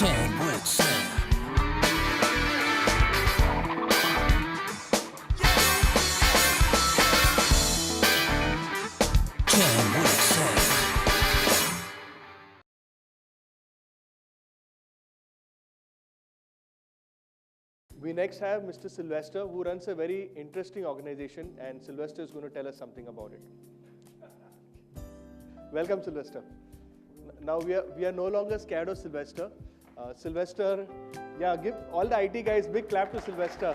Jam with Sam. Jam with Sam. We next have Mr. Sylvester, who runs a very interesting organization, and Sylvester is going to tell us something about it. Welcome, Sylvester. Now we are no longer scared of Sylvester. Sylvester, yeah, give all the IT guys big clap to Sylvester.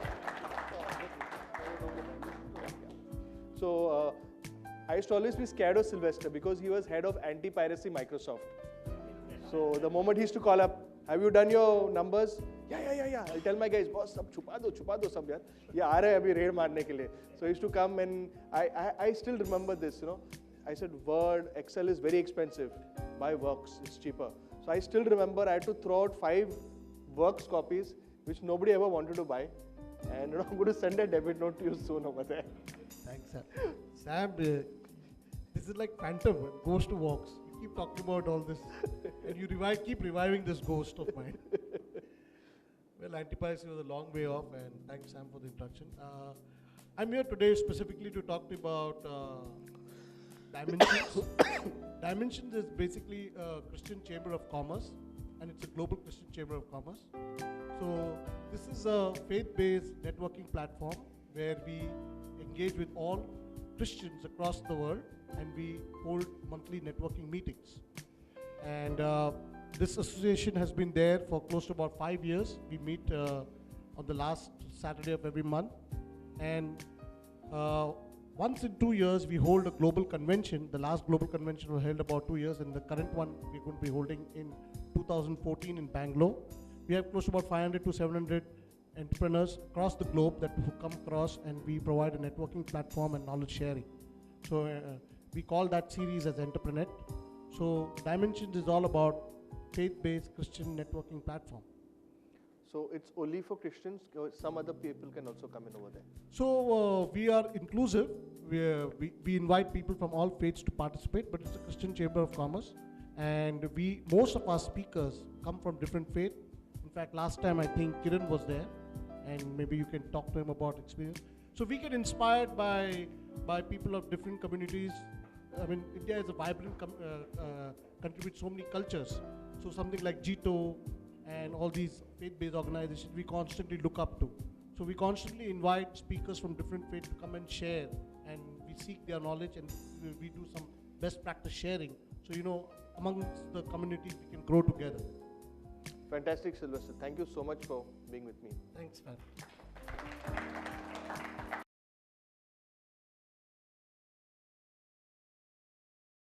So I used to always be scared of Sylvester because he was head of anti-piracy Microsoft. So the moment he used to call up, have you done your numbers? Yeah. I'll tell my guys, boss, सब छुपा दो सब यार. ये आ रहे हैं अभी red मारने के लिए. So he used to come and I still remember this, you know. I said, Word, Excel is very expensive. Buy Works, it's cheaper. So I still remember I had to throw out 5 Works copies, which nobody ever wanted to buy. And you know, I'm going to send a debit note to you soon over there. Thanks, Sam. Sam, this is like Phantom, Ghost walks. You keep talking about all this, and you keep reviving this ghost of mine. Well, anti-piracy was a long way off, and thanks, Sam, for the introduction. I'm here today specifically to talk to you about Dimensions. Dimensions is basically a Christian Chamber of Commerce, and it's a global Christian Chamber of Commerce. So this is a faith-based networking platform where we engage with all Christians across the world, and we hold monthly networking meetings. And this association has been there for close to about 5 years. We meet on the last Saturday of every month. And once in 2 years, we hold a global convention. The last global convention was held about 2 years, and the current one we're going to be holding in 2014 in Bangalore. We have close to about 500 to 700 entrepreneurs across the globe that come across, and we provide a networking platform and knowledge sharing. So we call that series as Entreprenet. So Dimensions is all about faith-based Christian networking platform. So it's only for Christians, or some other people can also come in over there? So we are inclusive. We invite people from all faiths to participate, but it's a Christian Chamber of Commerce. And most of our speakers come from different faiths. In fact, last time I think Kiran was there, and maybe you can talk to him about experience. So we get inspired by people of different communities. I mean, India is a vibrant country with so many cultures. So something like Jito and all these faith-based organizations we constantly look up to. So we constantly invite speakers from different faiths to come and share, and we seek their knowledge, and we do some best practice sharing. So, you know, amongst the community, we can grow together. Fantastic, Sylvester. Thank you so much for being with me. Thanks, man.